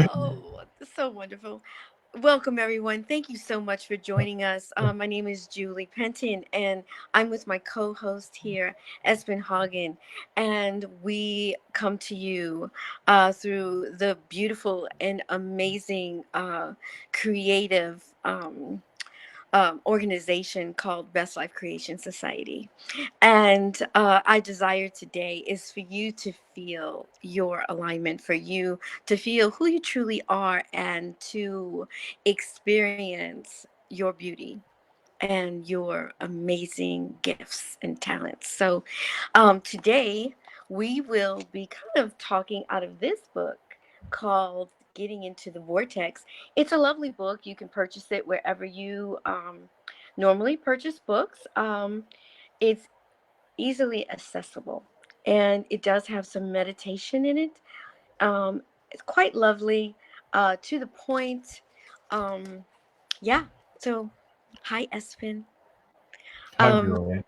Oh, so wonderful. Welcome, everyone. Thank you so much for joining us. My name is Julie Penton, and I'm with my co host here, Espen Hagen. And we come to you through the beautiful and amazing creative organization called Best Life Creation Society. And our desire today is for you to feel your alignment, for you to feel who you truly are, and to experience your beauty and your amazing gifts and talents. So, today we will be kind of talking out of this book called Getting into the Vortex. It's a lovely book. You can purchase it wherever you normally purchase books. It's easily accessible, and it does have some meditation in it. It's quite lovely, to the point. Um, yeah. So, hi, Espen. Hi, Um, Julia.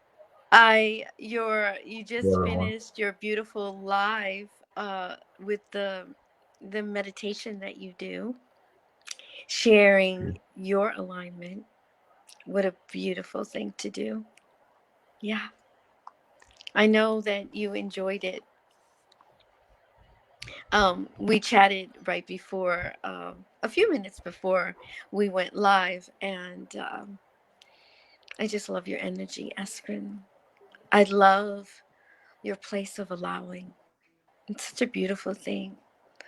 you Hello, just everyone. finished your beautiful live with the meditation that you do, sharing your alignment. What a beautiful thing to do. Yeah, I know that you enjoyed it. We chatted right before, a few minutes before we went live, and I just love your energy, Espen. I love your place of allowing. It's such a beautiful thing.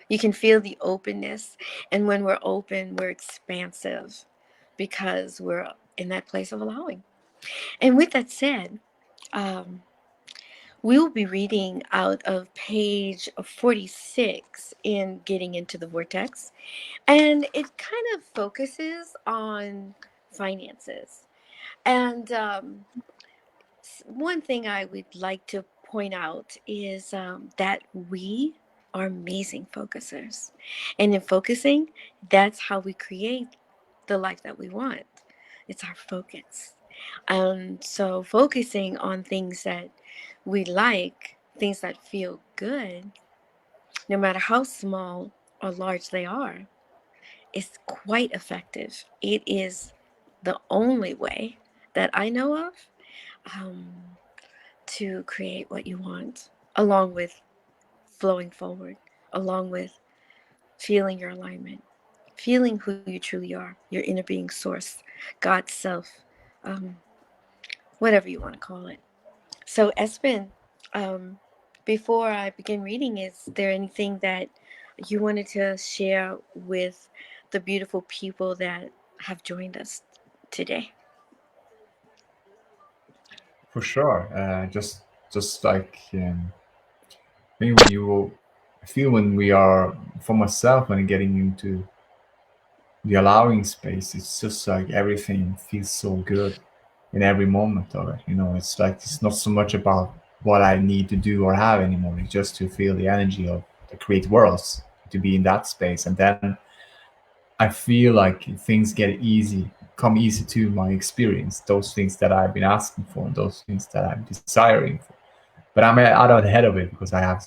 You can feel the openness, and when we're open, we're expansive because we're in that place of allowing. And with that said, um, we will be reading out of page 46 in Getting into the Vortex. And it kind of focuses on finances. And one thing I would like to point out is that we are amazing focusers. And in focusing, that's how we create the life that we want. It's our focus. So, focusing on things that we like, things that feel good, no matter how small or large they are, is quite effective. It is the only way that I know of, um, to create what you want, along with flowing forward, along with feeling your alignment, feeling who you truly are, your inner being source, God's self, um, whatever you want to call it. So, Espen, um, before I begin reading, is there anything that you wanted to share with the beautiful people that have joined us today? For sure. Just like maybe when you will feel when we are, for myself, when getting into the allowing space, it's just like everything feels so good in every moment of it. It's like it's not so much about what I need to do or have anymore. It's just to feel the energy of the create worlds, to be in that space, and then I feel like things get easy, come easy to my experience. Those things that I've been asking for, and those things that I'm desiring for. But I'm out ahead of it because I'm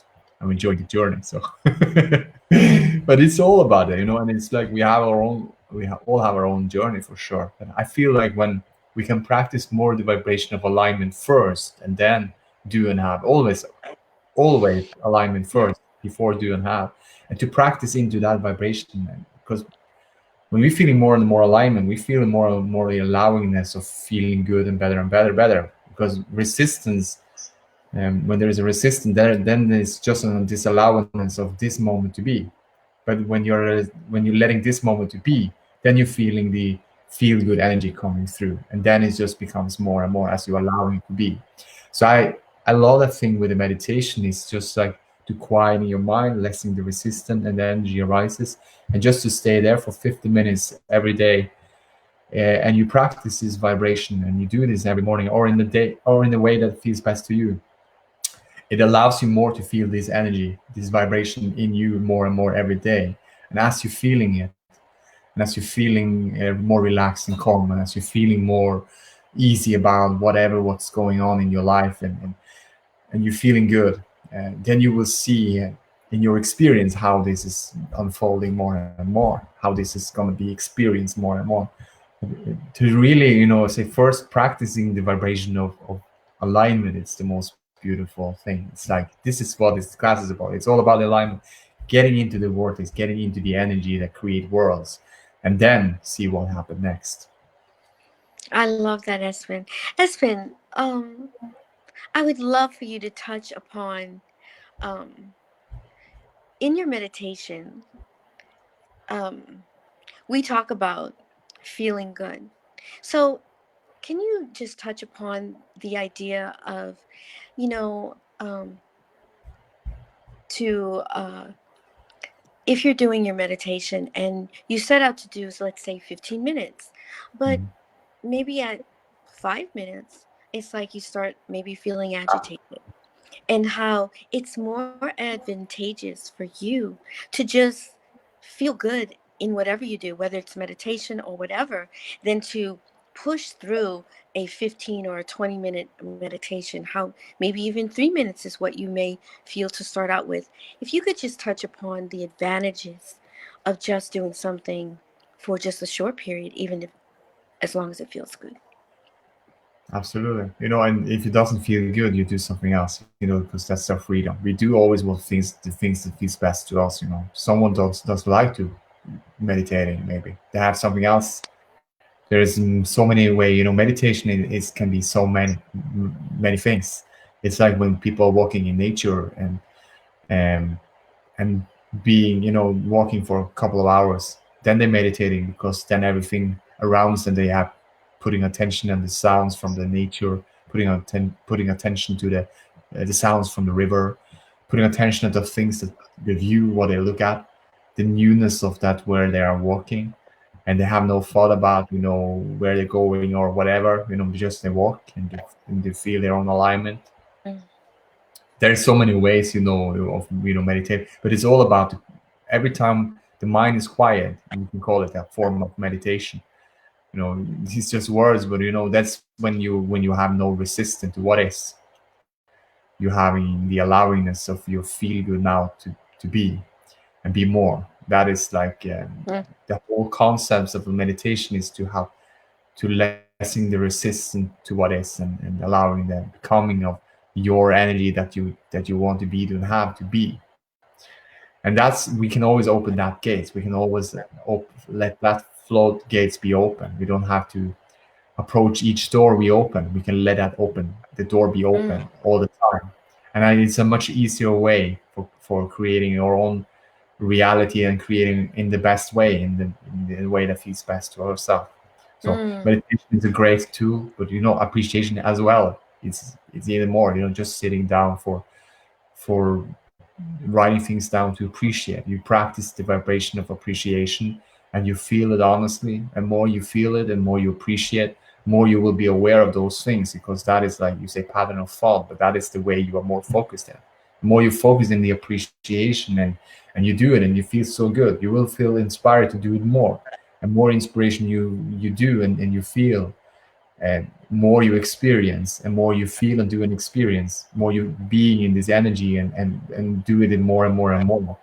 enjoying the journey. So, but it's all about it, and it's like all have our own journey for sure. And I feel like when we can practice more the vibration of alignment first, and then do and have, always alignment Yeah. first before do and have, and to practice into that vibration, man. Because when we're feeling more and more alignment, we feel more and more the allowingness of feeling good and better and better, better. Because resistance, when there is a resistance, then there's just a disallowance of this moment to be. But when you're letting this moment to be, then you're feeling the feel good energy coming through, and then it just becomes more and more as you allow it to be. So I love that thing with the meditation is just like to quieten your mind, letting the resistance and the energy arises, and just to stay there for 50 minutes every day, and you practice this vibration, and you do this every morning or in the day or in the way that feels best to you. It allows you more to feel this energy, this vibration in you more and more every day. And as you're feeling it, and as you're feeling more relaxed and calm, and as you're feeling more easy about what's going on in your life, and you're feeling good, then you will see. in your experience how this is unfolding more and more, how this is going to be experienced more and more. To really, say first practicing the vibration of alignment, it's the most beautiful thing. It's like this is what this class is about. It's all about alignment, getting into the vortex, getting into the energy that create worlds, and then see what happened next. I love that, Espen. Espen, I would love for you to touch upon um, in your meditation. Um, we talk about feeling good. So, can you just touch upon the idea of, you know, to if you're doing your meditation and you set out to do, let's say, 15 minutes, but Mhm. maybe at 5 minutes, it's like you start maybe feeling agitated, and how it's more advantageous for you to just feel good in whatever you do, whether it's meditation or whatever, than to push through a 15 or a 20-minute meditation. How maybe even 3 minutes is what you may feel to start out with. If you could just touch upon the advantages of just doing something for just a short period, even if as long as it feels good. Absolutely. And if it doesn't feel good, you do something else, because that's our freedom. We do always what the things that feels best to us. Someone does like to meditating, maybe. They have something else. There's so many meditation is can be so many things. It's like when people are walking in nature and and being walking for a couple of hours, then they're meditating because then everything around them, they have putting attention on the sounds from the nature, putting attention to the sounds from the river, putting attention to the things that the view, what they look at, the newness of that where they are walking, and they have no thought about where they're going or whatever. Just they walk and they feel their own alignment. Mm, There's so many ways of meditate, but it's all about every time the mind is quiet, and you can call it a form of meditation. It's just words, but that's when you have no resistance to what is. You having the allowingness of your feel good now to be and be more. That is like mm, the whole concepts of meditation is to have to lessen the resistance to what is, and allowing the becoming of your energy that you want to be, to have to be. And that's, we can always open that gates. We can always let that floodgates be open. We don't have to approach each door we open. We can let that open, the door be mm, open all the time. And it's a much easier way for creating our own reality and creating in the best way, in the way that feels best to ourselves. So mm, meditation is a great tool, but appreciation as well. It's even more. Just sitting down for writing things down to appreciate. You practice the vibration of appreciation, and you feel it honestly. And more you feel it, and more you appreciate, more you will be aware of those things, because that is, like you say, pattern of thought, but that is the way you are more focused in. The more you focus in the appreciation, and you do it and you feel so good, you will feel inspired to do it more. And more inspiration you do and you feel, and more you experience, and more you feel and do and experience, more you being in this energy, and do it in more and more and more.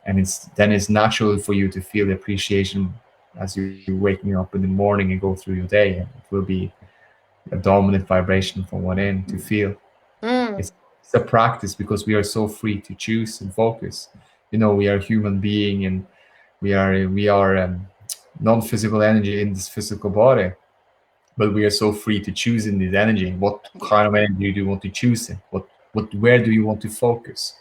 And it's natural for you to feel the appreciation as you're waking up in the morning and go through your day. And it will be a dominant vibration from one end to feel. mm, It's a practice, because we are so free to choose and focus. We are human being, and we are non-physical energy in this physical body, but we are so free to choose in this energy. What yeah. kind of energy do you want to choose in? Where do you want to focus?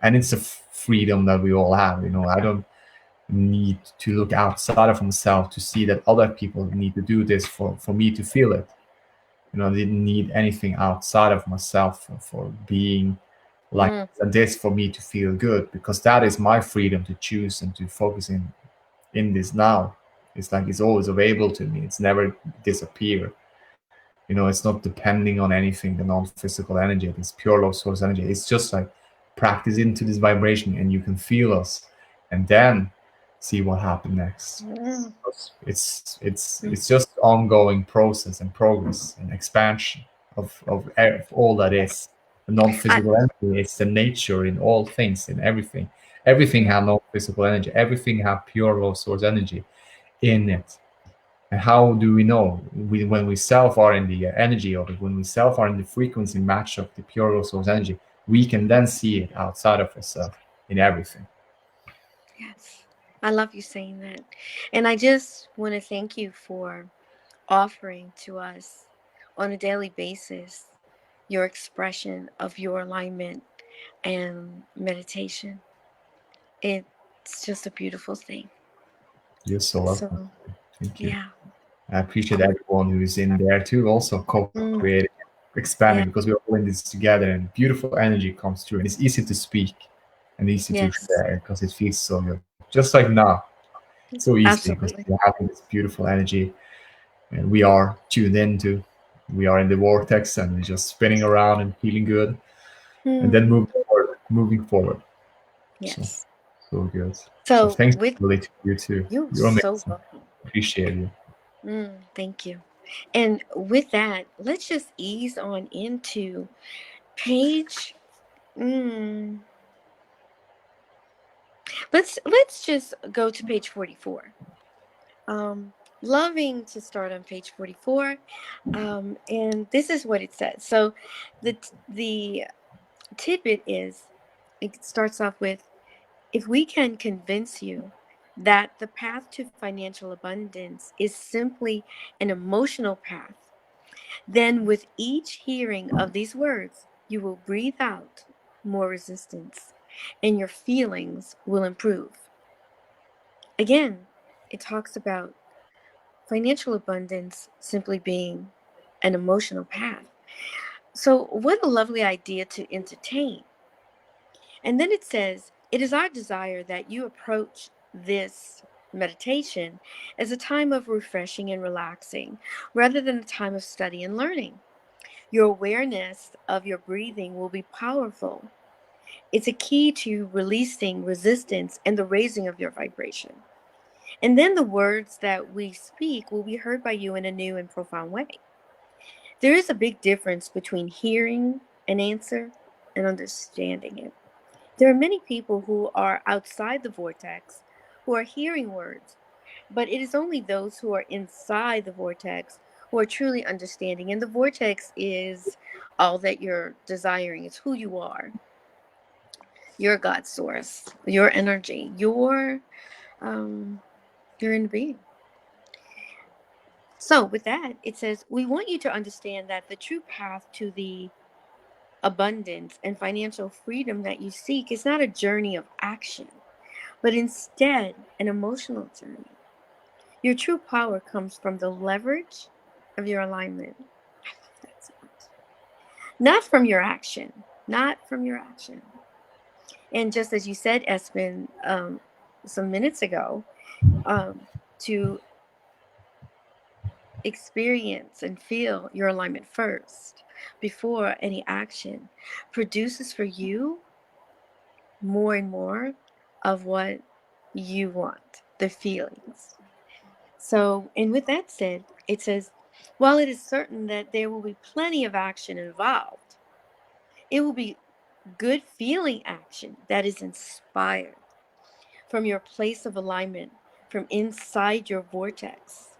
And it's a freedom that we all have. I don't need to look outside of myself to see that other people need to do this for me to feel it. I didn't need anything outside of myself for being like Mm, this for me to feel good, because that is my freedom to choose and to focus in this now. It's like it's always available to me. It's never disappear. It's not depending on anything, the non-physical energy, this pure love source energy. It's just like practice into this vibration, and you can feel us, and then see what happens next. mm, It's just ongoing process and progress and expansion of all that is. I, non-physical energy. It's the nature in all things, in everything. Everything yeah, have non-physical energy. Everything have pure raw source energy in it. And how do we know? When we self are in the energy of it, when we self are in the frequency match of the pure raw source energy, we can then see it outside of ourselves in everything. yes. I love you saying that. And I just want to thank you for offering to us on a daily basis your expression of your alignment and meditation. It's just a beautiful thing. You're so welcome. So, Thank you. yeah, I appreciate everyone who's in there too, also mm, co-creating, expanding, yeah, because we're all in this together, and beautiful energy comes through, and it's easy to speak and easy to yes, share because it feels so good. Just like now, so easy because absolutely. we're having this beautiful energy, and we are tuned into. We are in the vortex, and we're just spinning around and feeling good, and then Mm, moving forward. So, yes. so good. So So, thanks, with really, to you too. you, You're so amazing. welcome. Appreciate you. Thank you. And with that, let's just ease on into page. Mm, let's just go to page 44. Um, Loving to start on page 44. And this is what it says. So the tidbit is, it starts off with, if we can convince you that the path to financial abundance is simply an emotional path, then with each hearing of these words, you will breathe out more resistance and your feelings will improve. Again, it talks about financial abundance simply being an emotional path. So, what a lovely idea to entertain. And then it says, it is our desire that you approach this meditation as a time of refreshing and relaxing rather than a time of study and learning. Your awareness of your breathing will be powerful. It's a key to releasing resistance and the raising of your vibration. And then the words that we speak will be heard by you in a new and profound way. There is a big difference between hearing an answer and understanding it. There are many people who are outside the vortex who are hearing words, but it is only those who are inside the vortex who are truly understanding. And the vortex is all that you're desiring, it's who you are, your God source, your energy, um, your inner being. So, with that, it says, we want you to understand that the true path to the abundance and financial freedom that you seek is not a journey of action, but instead an emotional journey. Your true power comes from the leverage of your alignment. I love that so much. Not from your action, not from your action. And just as you said, Espen, some minutes ago, to experience and feel your alignment first before any action produces for you more and more of what you want, the feelings. So, and with that said, it says, while it is certain that there will be plenty of action involved, it will be good feeling action that is inspired from your place of alignment, from inside your vortex.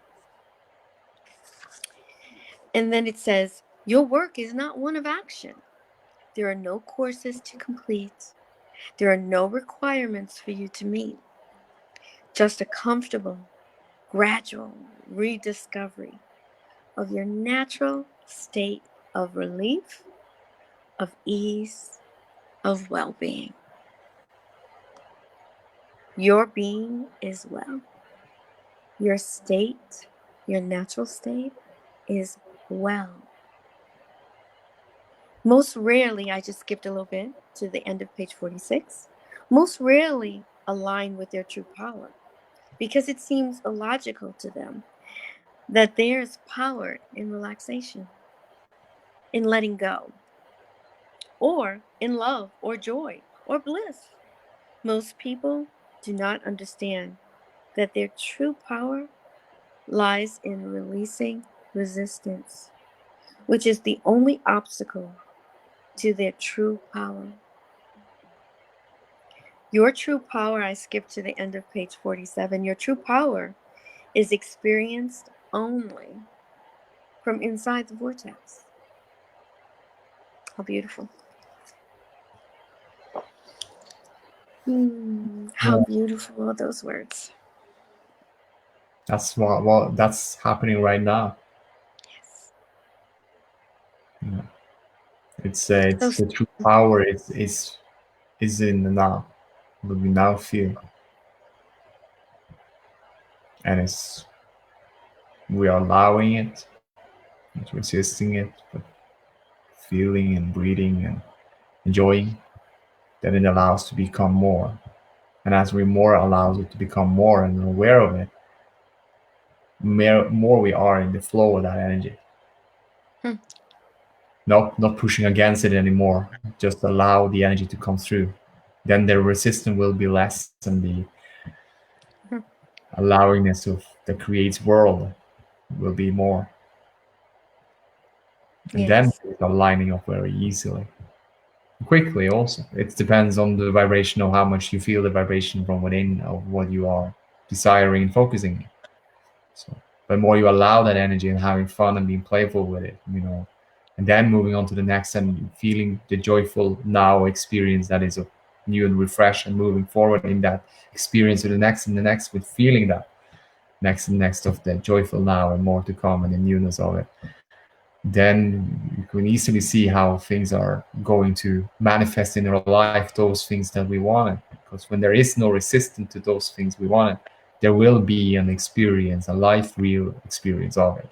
And then it says, your work is not one of action. There are no courses to complete, there are no requirements for you to meet, just a comfortable, gradual rediscovery of your natural state of relief, of ease, of well being. Your being is well. Your state, your natural state, is well. Most rarely, I just skipped a little bit to the end of page 46, most rarely align with their true power because it seems illogical to them that there is power in relaxation, in letting go, or in love, or joy, or bliss. Most people do not understand that their true power lies in releasing resistance, which is the only obstacle to their true power. Your true power, I skipped to the end of page 47. Your true power is experienced only from inside the vortex. How beautiful. How Yeah. beautiful are those words. That's what that's happening right now. Yes. Yeah. So, It's the true power is in the now, what we now feel, and it's we are allowing it, not resisting it, but feeling and breathing and enjoying. Then it allows to become more, and as we more allows it to become more and aware of it, more we are in the flow of that energy. hmm, Not pushing against it anymore. Just allow the energy to come through. Then the resistance will be less, and the hmm, allowingness of that creates world will be more. And then yes. it's aligning up very easily, quickly. Also, it depends on the vibration of how much you feel the vibration from within of what you are desiring and focusing. So, but more you allow that energy and having fun and being playful with it, and then moving on to the next and feeling the joyful now experience that is new and refresh and moving forward in that experience to the next and the next with feeling that next and next of the joyful now and more to come and the newness of it. Then you can easily see how things are going to manifest in our life, those things that we wanted. Because when there is no resistance to those things we wanted, there will be an experience, a life real experience of it.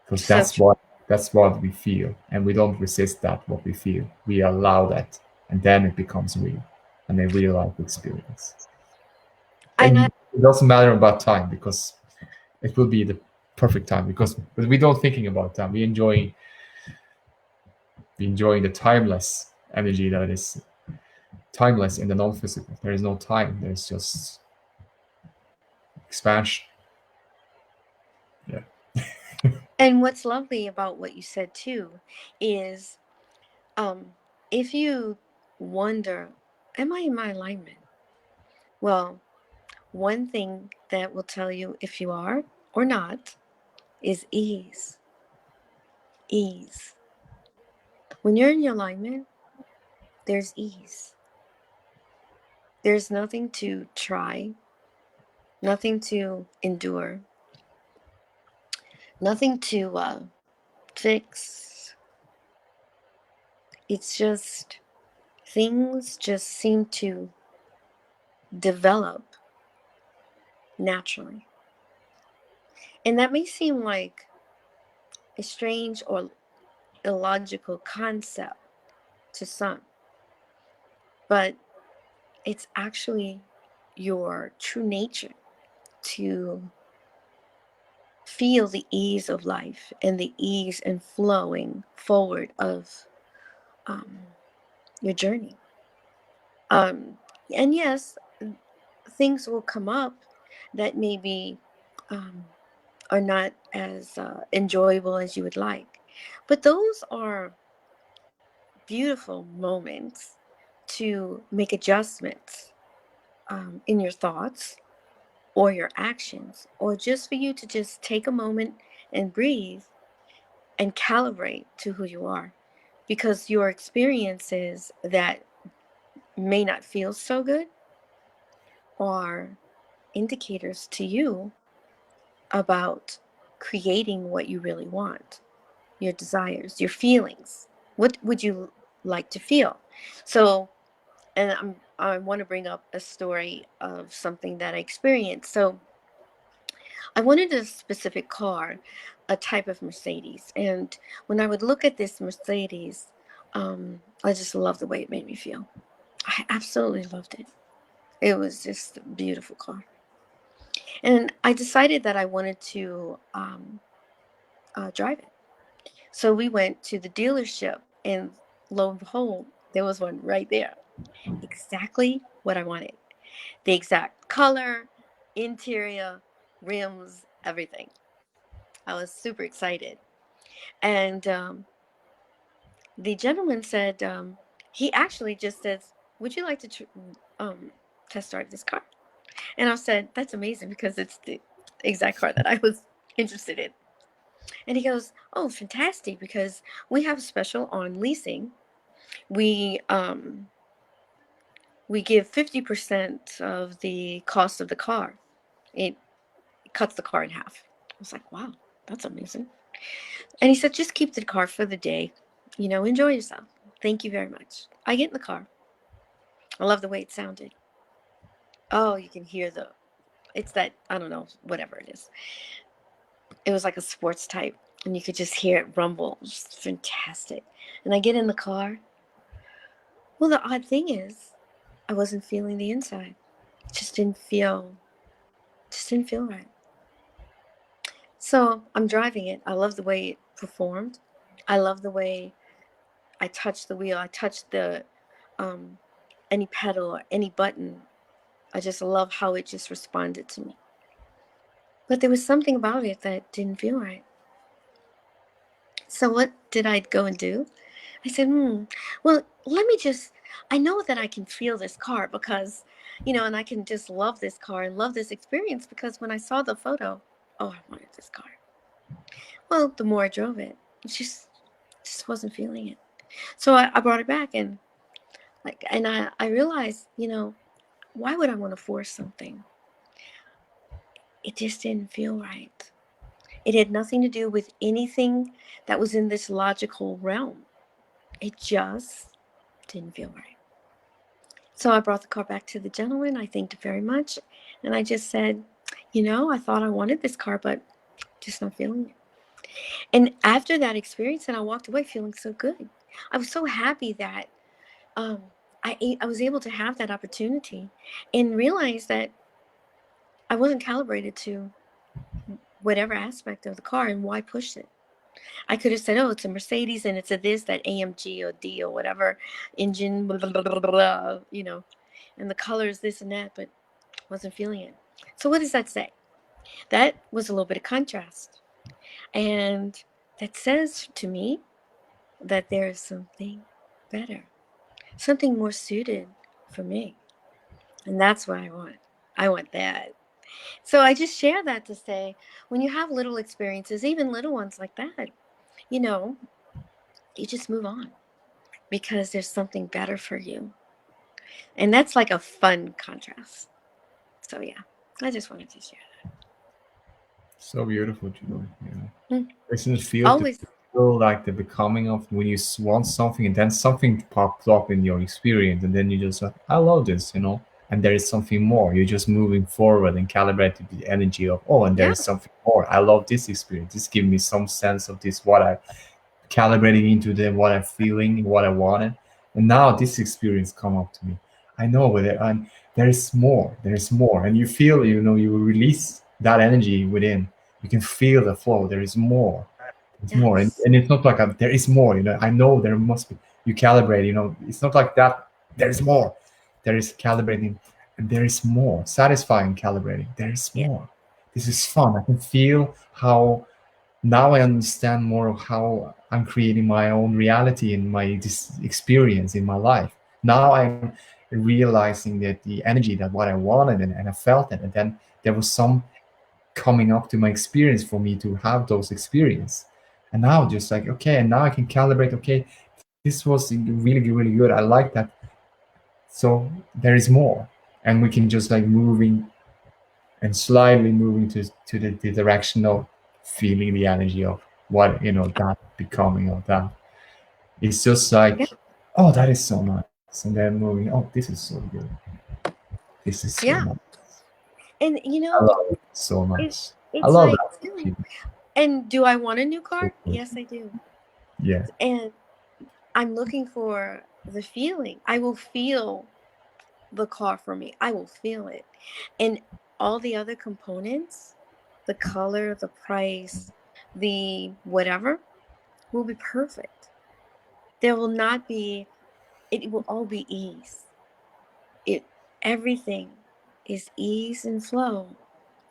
Because So true. that's what we feel. And we don't resist that what we feel. We allow that. And then it becomes real and a real life experience. And And it doesn't matter about time because it will be the perfect time because we don't thinking about time. We enjoying the timeless energy that is timeless in the non-physical. There is no time. There's just expansion. Yeah. and what's lovely about what you said too is um if you wonder, am I in my alignment? Well, one thing that will tell you if you are or not is ease. Ease. When you're in your alignment, there's ease. There's nothing to try, nothing to endure, nothing to fix. It's just things just seem to develop naturally. And that may seem like a strange or illogical concept to some, but it's actually your true nature to feel the ease of life and the ease and flowing forward of um, your journey. And yes, things will come up that maybe um, are not as enjoyable as you would like. But those are beautiful moments to make adjustments in your thoughts or your actions, or just for you to just take a moment and breathe and calibrate to who you are. Because your experiences that may not feel so good are indicators to you about creating what you really want, your desires, your feelings. What would you like to feel? So, and I want to bring up a story of something that I experienced. So, I wanted a specific car, a type of Mercedes. And when I would look at this Mercedes, I just loved the way it made me feel. I absolutely loved it. It was just a beautiful car. And I decided that I wanted to drive it. So we went to the dealership, and lo and behold, there was one right there. Exactly what I wanted. The exact color, interior, rims, everything. I was super excited. And the gentleman said, he actually just says, "Would you like to test drive this car?" And I said, "That's amazing because it's the exact car that I was interested in." And he goes, "Oh, fantastic! Because we have a special on leasing. We um, we give 50% of the cost of the car. It cuts the car in half." I was like, "Wow, that's amazing." And he said, "Just keep the car for the day. Enjoy yourself. Thank you very much." I get in the car. I love the way it sounded. Oh, you can hear it's that, I don't know, whatever it is. It was like a sports type, and you could just hear it rumble. It was fantastic. And I get in the car. Well, the odd thing is, I wasn't feeling the inside. It just didn't feel right. So I'm driving it. I love the way it performed. I love the way I touched the wheel. I touched the um, any pedal or any button. I just love how it just responded to me. But there was something about it that didn't feel right. So what did I go and do? I said, well, let me just, I know that I can feel this car because, and I can just love this car and love this experience because when I saw the photo, oh, I wanted this car. Well, the more I drove it, it just wasn't feeling it. So I brought it back and I realized, why would I want to force something? It just didn't feel right. It had nothing to do with anything that was in this logical realm. It just didn't feel right. So I brought the car back to the gentleman. I thanked him very much. And I just said, I thought I wanted this car, but just not feeling it. And after that experience, and I walked away feeling so good. I was so happy that um, I was able to have that opportunity and realize that I wasn't calibrated to whatever aspect of the car and why push it. I could have said, "Oh, it's a Mercedes and it's a this, that AMG or D or whatever engine, blah, blah, blah, blah, blah, and the colors, this and that," but wasn't feeling it. So, what does that say? That was a little bit of contrast. And that says to me that there is something better, something more suited for me. And that's what I want. I want that. So, I just share that to say when you have little experiences, even little ones like that, you know, you just move on because there's something better for you. And that's like a fun contrast. So yeah, I just wanted to share So beautiful, Julie. that. Doesn't it Always, feel like the becoming of when you want something and then something pops up in your experience and then you just like, I love this. And there is something more. You're just moving forward and calibrating the energy of, oh, and there yeah, is something more. I love this experience. This gives me some sense of this, what I calibrating into the what I'm feeling, what I wanted. And now this experience come up to me. I know with it, and there is more. There is more, and you feel, you release that energy within. You can feel the flow. There is more. There's more, and, yes, and it's not like there is more. I know there must be. You calibrate. It's not like that. There is more. There is calibrating, and there is more. Satisfying calibrating. There is yeah, more. This is fun. I can feel how now I understand more of how I'm creating my own reality and my this experience in my life. Now I'm realizing that the energy that what I wanted and I felt it, and then there was some coming up to my experience for me to have those experience. And now just like okay, and now I can calibrate. Okay, this was really really good. I like that. So there is more, and we can just like moving and slightly moving to the direction of feeling the energy of what that becoming of that. It's just yeah, like, oh, that is so nice, and then moving, oh, this is so good, this is so yeah. nice. And I love it so it much. I it's love like that too. feeling. And do I want a new So car? good. Yes, I do. Yeah, And I'm looking for the feeling. I will feel the car for me. I will feel it. And all the other components, the color, the price, the whatever, will be perfect. There will not be, it will all be ease. It Everything is ease and flow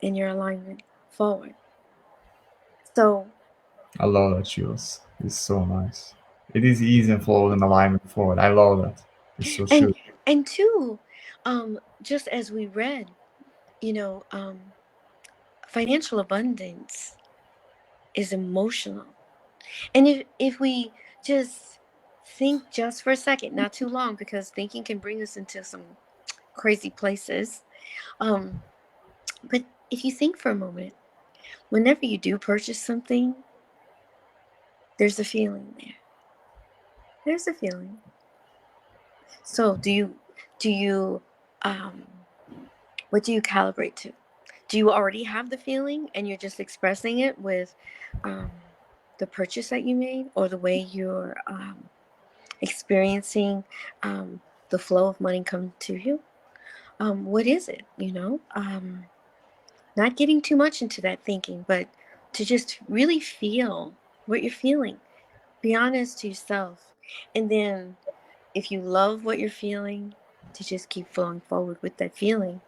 in your alignment forward. So I love that, Jules. It's so nice. It is ease and flow and alignment forward. I love that. It's so And true. and two, just as we read, you know, financial abundance is emotional. And if we just think just for a second, not too long, because thinking can bring us into some crazy places. Um, but if you think for a moment, whenever you do purchase something, there's a feeling there. There's a feeling. So do you um what do you calibrate to? Do you already have the feeling and you're just expressing it with um the purchase that you made, or the way you're experiencing um the flow of money come to you? What is it, not getting too much into that thinking, but to just really feel what you're feeling. Be honest to yourself. And then if you love what you're feeling, to just keep flowing forward with that feeling.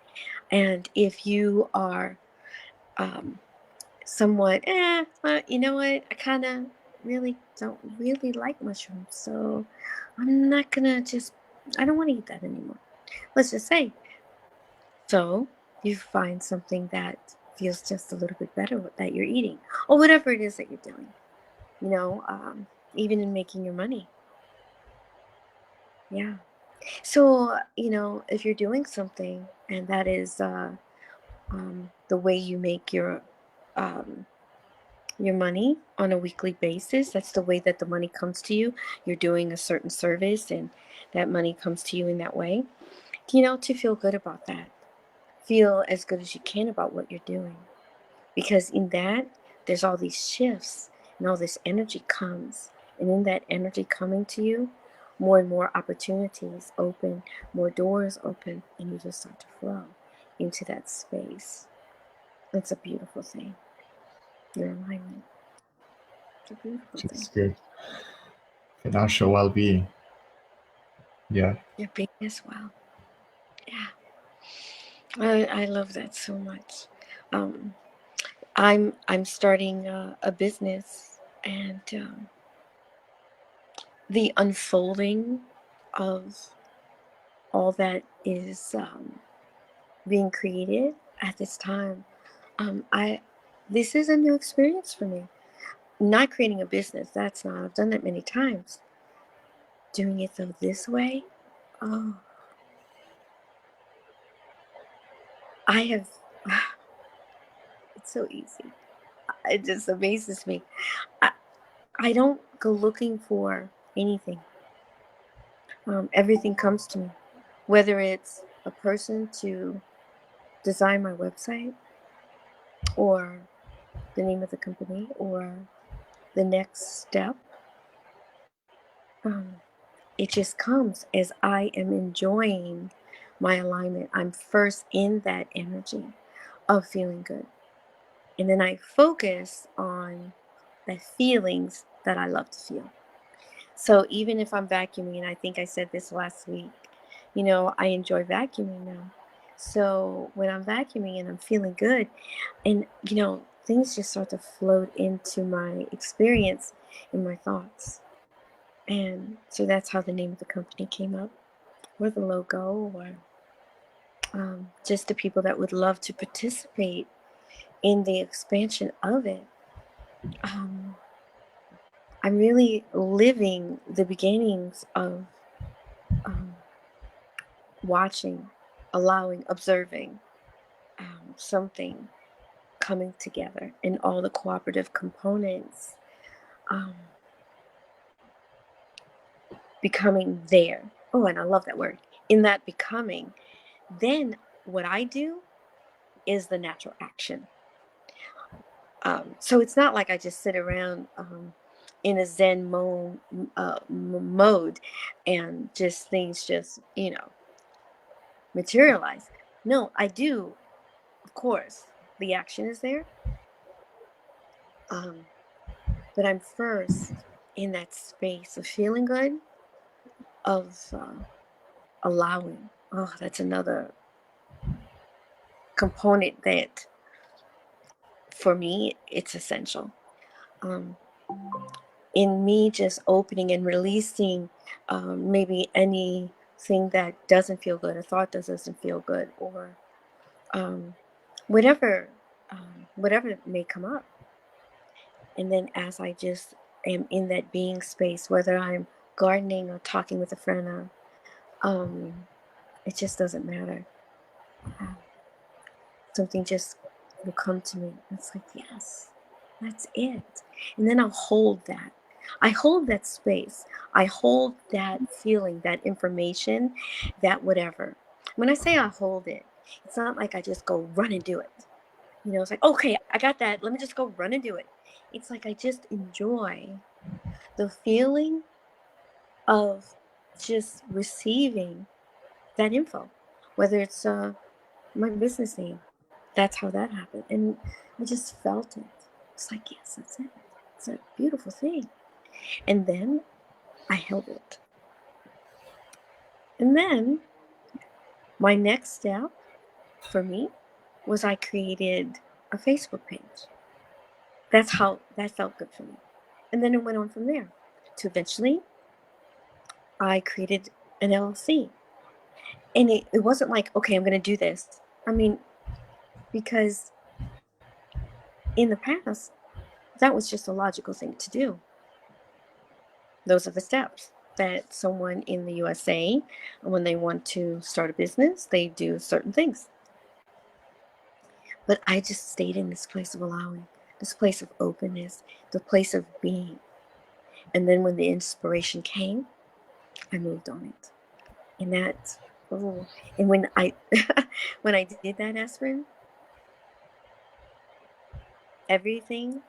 And if you are um, somewhat, you know what, I kind of really don't really like mushrooms. So I'm not going to just, I don't want to eat that anymore. Let's just say. So you find something that feels just a little bit better that you're eating, or whatever it is that you're doing, even in making your money. Yeah. So, if you're doing something and that is the way you make um, your money on a weekly basis, that's the way that the money comes to you. You're doing a certain service and that money comes to you in that way, to feel good about that. Feel as good as you can about what you're doing. Because in that, there's all these shifts and all this energy comes. And in that energy coming to you, more and more opportunities open, more doors open, and you just start to flow into that space. It's a beautiful thing. Your alignment. It's a beautiful thing. It's good. Financial well-being. Yeah. Your being as well. Yeah. I love that so much. Um, I'm starting a business, and the unfolding of all that is being created at this time. I This is a new experience for me. Not creating a business, that's not. I've done that many times. Doing it though this way, oh, I have. It's so easy. It just amazes me. I, I don't go looking for anything. Everything comes to me, whether it's a person to design my website, or the name of the company, or the next step. Um, it just comes as I am enjoying my alignment. I'm first in that energy of feeling good. And then I focus on the feelings that I love to feel. So even if I'm vacuuming, and I think I said this last week, I enjoy vacuuming now. So when I'm vacuuming and I'm feeling good, and, things just start to float into my experience and my thoughts. And so that's how the name of the company came up, or the logo, or just the people that would love to participate in the expansion of it. Um, I'm really living the beginnings of um, watching, allowing, observing something coming together, and all the cooperative components um, becoming there. Oh, and I love that word. In that becoming, then what I do is the natural action. So it's not like I just sit around in a Zen mode, and just things just, materialize. No, I do, of course, the action is there. Um, but I'm first in that space of feeling good, of allowing. Oh, that's another component that, for me, it's essential. Um, in me just opening and releasing maybe anything that doesn't feel good, a thought that doesn't feel good, or um, whatever whatever may come up. And then as I just am in that being space, whether I'm gardening or talking with a friend, it just doesn't matter. Uh, Something just will come to me. It's like, yes, that's it. And then I'll hold that. I hold that space. I hold that feeling, that information, that whatever. When I say I hold it, it's not like I just go run and do it. It's like, okay, I got that. Let me just go run and do it. It's like I just enjoy the feeling of just receiving that info, whether it's my business name. That's how that happened. And I just felt it. It's like, yes, that's it. It's a beautiful thing. And then I held it. And then my next step for me was I created a Facebook page. That's how that felt good for me. And then it went on from there to eventually I created an LLC. And it wasn't like, okay, I'm going to do this. I mean, because in the past, that was just a logical thing to do. Those are the steps that someone in the USA, when they want to start a business, they do certain things. But I just stayed in this place of allowing, this place of openness, the place of being. And then when the inspiration came, I moved on it. And that, oh, and when I when I did that, Espen, everything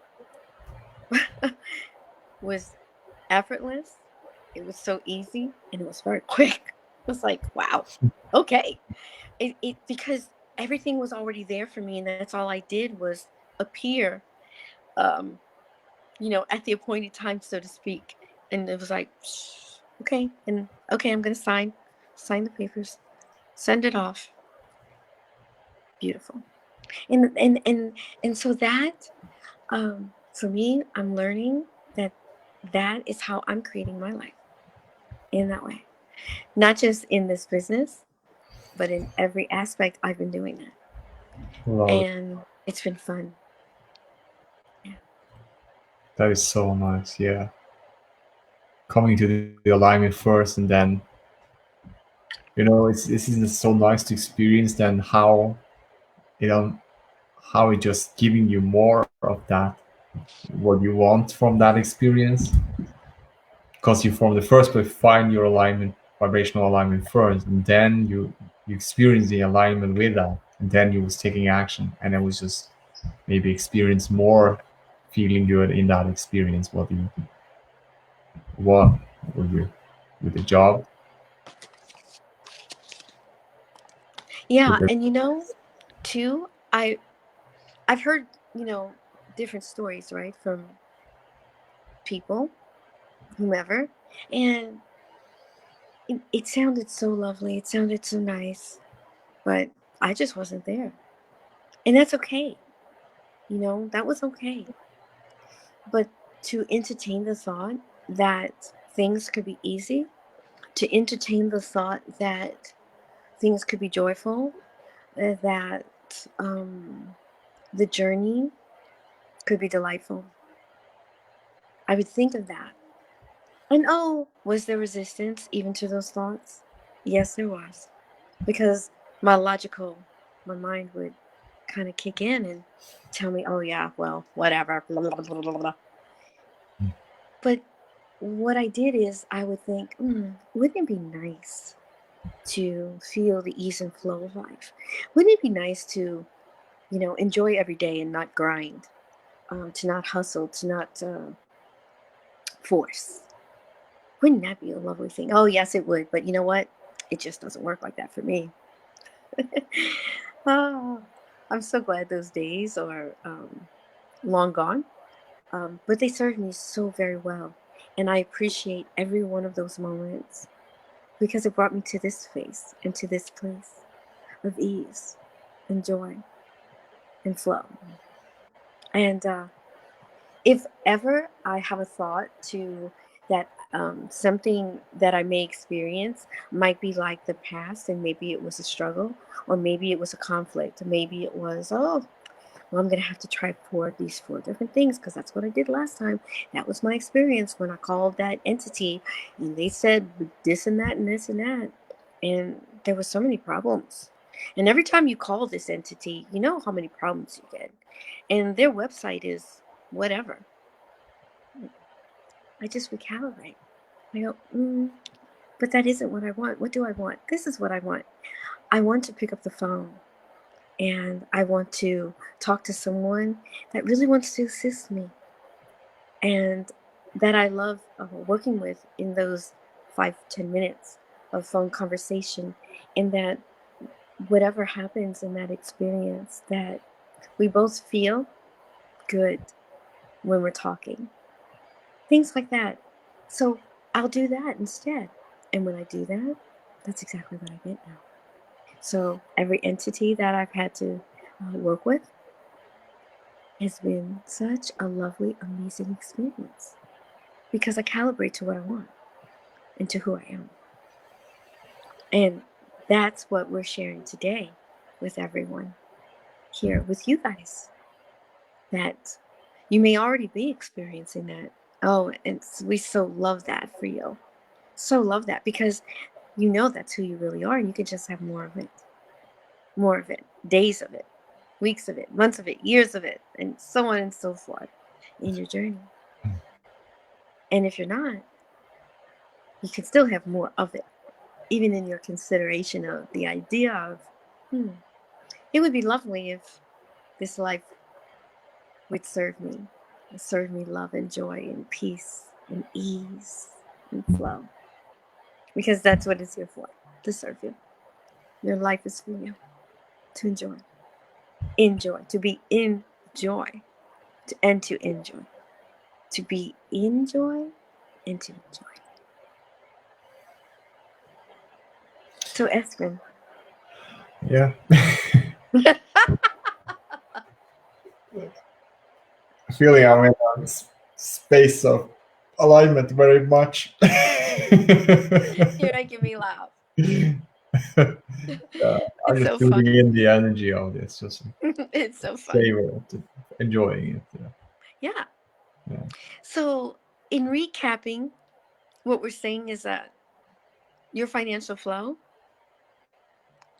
was effortless. It was so easy and it was very quick. It was like, wow, okay. It because everything was already there for me, and that's all I did was appear, um, at the appointed time, so to speak. And it was like, okay, and okay, I'm gonna sign the papers, send it off. Beautiful. And so that for me, I'm learning that that is how I'm creating my life in that way. Not just in this business, but in every aspect I've been doing that. Love it. And it's been fun. Yeah. That is so nice. Yeah, coming to the alignment first, and then it's so nice to experience. Then you know how it just giving you more of that what you want from that experience, because you from the first place find your alignment, vibrational alignment first, and then you experience the alignment with that, and then you was taking action, and it was just maybe experience more feeling good in that experience what you want with your with the job with Yeah, the and too, I've heard, different stories, right, from people, whomever, and it sounded so lovely. It sounded so nice, but I just wasn't there. And that's okay. That was okay. But to entertain the thought that things could be easy, to entertain the thought that things could be joyful, that the journey could be delightful. I would think of that. And oh, was there resistance even to those thoughts? Yes, there was. Because my mind would kind of kick in and tell me, oh, yeah, well, whatever. Blah, blah, blah, blah, blah. But what I did is I would think, wouldn't it be nice to feel the ease and flow of life? Wouldn't it be nice to, enjoy every day and not grind, to not hustle, to not force? Wouldn't that be a lovely thing? Oh, yes, it would. But you know what? It just doesn't work like that for me. Oh, I'm so glad those days are long gone. But they served me so very well. And I appreciate every one of those moments because it brought me to this space and to this place of ease and joy and flow. And If ever I have a thought to that something that I may experience might be like the past, and maybe it was a struggle, or maybe it was a conflict, maybe it was, oh, well, I'm going to have to try these four different things because that's what I did last time. That was my experience when I called that entity and they said this and that and this and that. And there were so many problems. And every time you call this entity, you know how many problems you get. And their website is whatever. I just recalibrate. I go, but that isn't what I want. What do I want? This is what I want. I want to pick up the phone and I want to talk to someone that really wants to assist me and that I love working with in those 5-10 minutes of phone conversation, and that whatever happens in that experience, that we both feel good when we're talking, things like that. So I'll do that instead, and when I do that, that's exactly what I get now. So every entity that I've had to work with has been such a lovely, amazing experience because I calibrate to what I want and to who I am. And that's what we're sharing today with everyone here, with you guys, that you may already be experiencing that. Oh, and we so love that for you. So love that because you know that's who you really are, and you can just have more of it, days of it, weeks of it, months of it, years of it, and so on and so forth in your journey. And if you're not, you can still have more of it, even in your consideration of the idea of, it would be lovely if this life would serve me love and joy and peace and ease and flow. Because that's what it's here for, to serve you. Your life is for you, to enjoy. Enjoy, to be in joy, and to enjoy. To be in joy and to enjoy. So, Espen. Yeah. Feeling I'm in a space of alignment very much. You're making me laugh. I'm It's just so fun. feeling in the energy of this, just It's so fun. savor it, enjoying it. Yeah. Yeah. So, in recapping, what we're saying is that your financial flow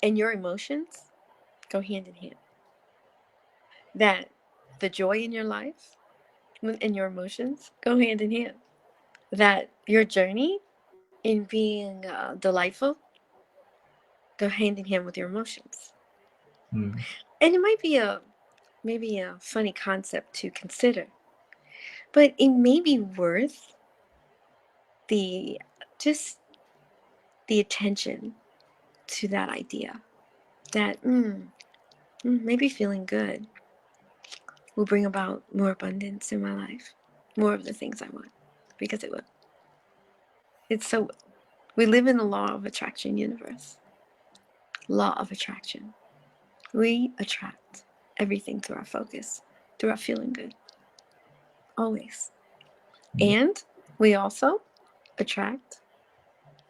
and your emotions go hand in hand. That the joy in your life and your emotions go hand in hand. That your journey in being delightful go hand in hand with your emotions. Mm. And it might be maybe a funny concept to consider, but it may be worth the just the attention to that idea. That maybe feeling good will bring about more abundance in my life, more of the things I want, because it will. It's so. We live in the law of attraction universe. Law of attraction. We attract everything through our focus, through our feeling good, always. Yeah. And we also attract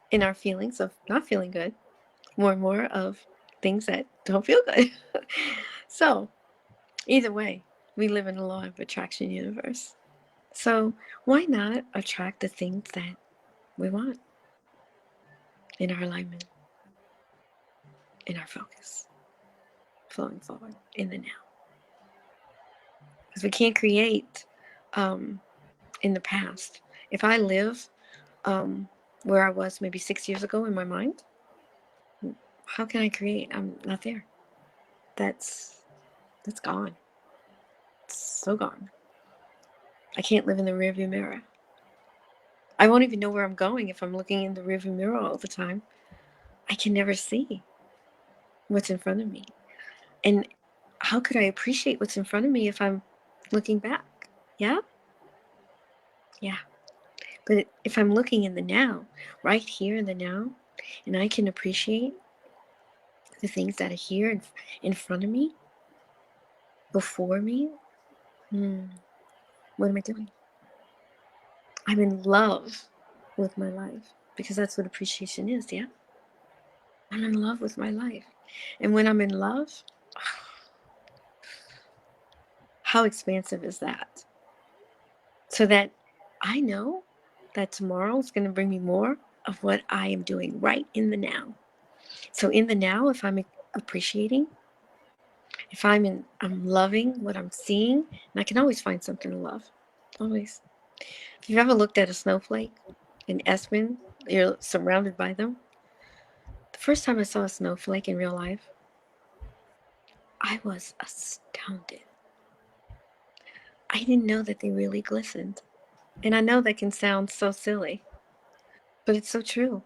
in our feelings of not feeling good more and more of things that don't feel good. So, either way, we live in the law of attraction universe. So, why not attract the things that we want in our alignment, in our focus, flowing forward in the now? Because we can't create in the past. If I live where I was maybe 6 years ago in my mind, how can I create? I'm not there. That's that's gone. It's so gone. I can't live in the rearview mirror. I won't even know where I'm going if I'm looking in the rearview mirror all the time. I can never see what's in front of me. And how could I appreciate what's in front of me if I'm looking back? Yeah? Yeah. But if I'm looking in the now, right here in the now, and I can appreciate the things that are here in front of me, before me, What am I doing? I'm in love with my life because that's what appreciation is, yeah? I'm in love with my life. And when I'm in love, how expansive is that? So that I know that tomorrow is going to bring me more of what I am doing right in the now. So in the now, if I'm appreciating, if I'm loving what I'm seeing, and I can always find something to love. Always. If you've ever looked at a snowflake in Espen, you're surrounded by them. The first time I saw a snowflake in real life, I was astounded. I didn't know that they really glistened. And I know that can sound so silly, but it's so true.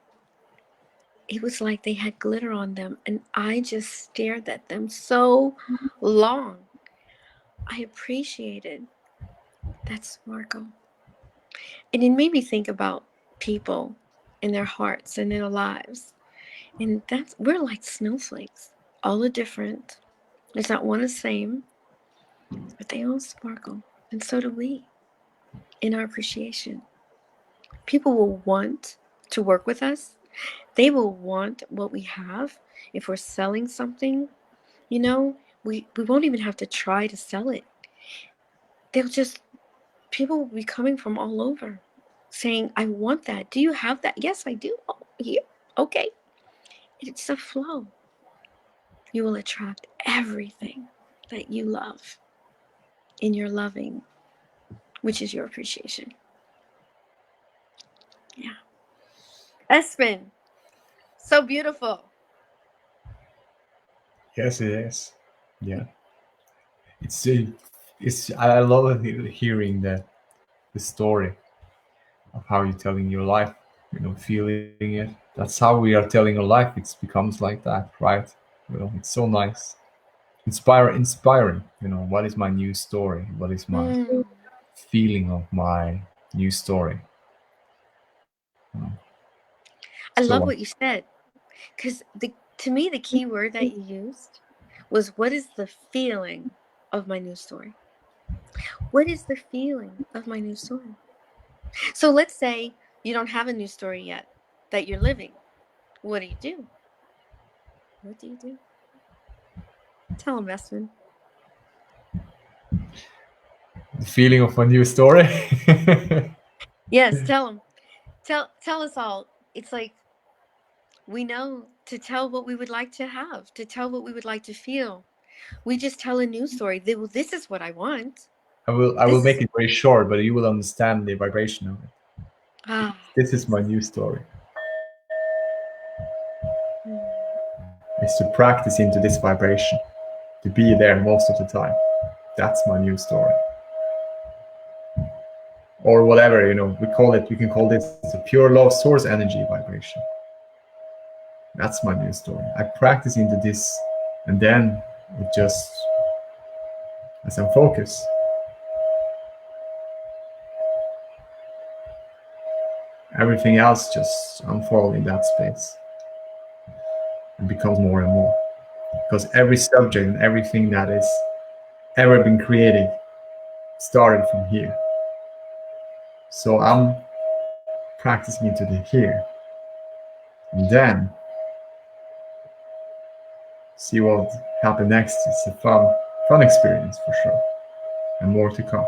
It was like they had glitter on them, and I just stared at them so long. I appreciated that sparkle. And it made me think about people and their hearts and their lives. And that's we're like snowflakes. All are different. There's not one the same, but they all sparkle. And so do we in our appreciation. People will want to work with us. They will want what we have. If we're selling something, we won't even have to try to sell it. They'll just, people will be coming from all over saying, I want that. Do you have that? Yes, I do. Oh, here. Okay. It's a flow. You will attract everything that you love in your loving, which is your appreciation. Yeah. Espen, so beautiful. Yes, it is. Yeah, it's it's. I love hearing the story of how you're telling your life. Feeling it. That's how we are telling our life. It becomes like that, right? It's so nice, inspiring. What is my new story? What is my Mm, feeling of my new story? I So love what you said because to me the key word that you used was, what is the feeling of my news story? What is the feeling of my news story? So let's say you don't have a news story yet that you're living. What do you do? What do you do? Tell them, Espen. the feeling of my new story. Yes, tell them. Tell us all. It's like we know to tell what we would like to have, to tell what we would like to feel. We just tell a news story. Well, this is what I want. I will This make is it very short, but you will understand the vibration of it. ah This is yes. my new story. Mm. Is to practice into this vibration, to be there most of the time. That's my new story. Or whatever, we call it, you can call this the pure love source energy vibration. That's my new story. I practice into this, and then it just, as I'm focused, everything else just unfolds in that space and becomes more and more. Because every subject and everything that is ever been created started from here. So I'm practicing into the here, and then see what happened next. It's a fun experience for sure, and more to come.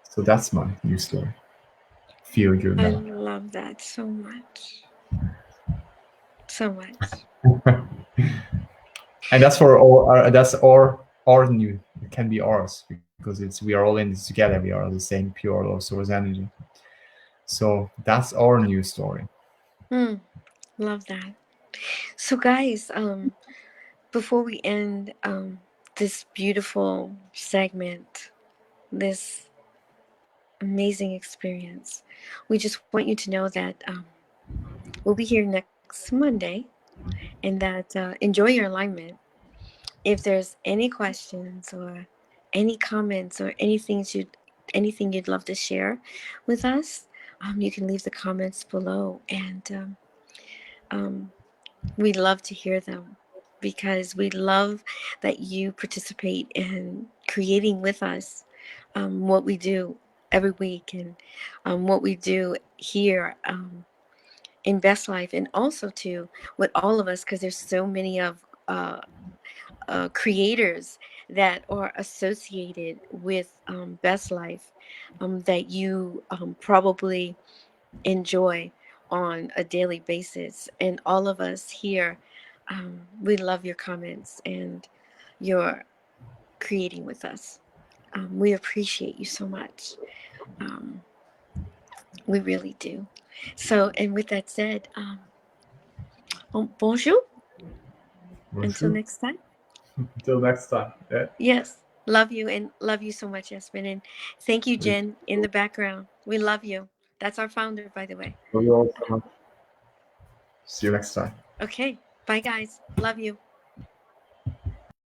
So that's my new story. Feel good I now. love that so much. So much. And that's for all. That's our new. It can be ours because we are all in this together. We are the same pure love source energy. So that's our new story. Mm, love that. So guys, before we end this beautiful segment, this amazing experience, we just want you to know that we'll be here next Monday, and that enjoy your alignment. If there's any questions or any comments or anything you'd love to share with us, you can leave the comments below, and um, we'd love to hear them because we love that you participate in creating with us what we do every week, and what we do here in Best Life, and also too with all of us, because there's so many of creators that are associated with Best Life, that you probably enjoy on a daily basis. And all of us here, we love your comments and your creating with us. We appreciate you so much. Um, we really do. So, and with that said, bonjour. Until Bonjour. next time. Until next time. Yeah. Yes. Love you, and love you so much, Espen. And thank you, Jen, in the background. We love you. That's our founder, by the way. Love you all so much. See you next time. Okay. Bye, guys. Love you.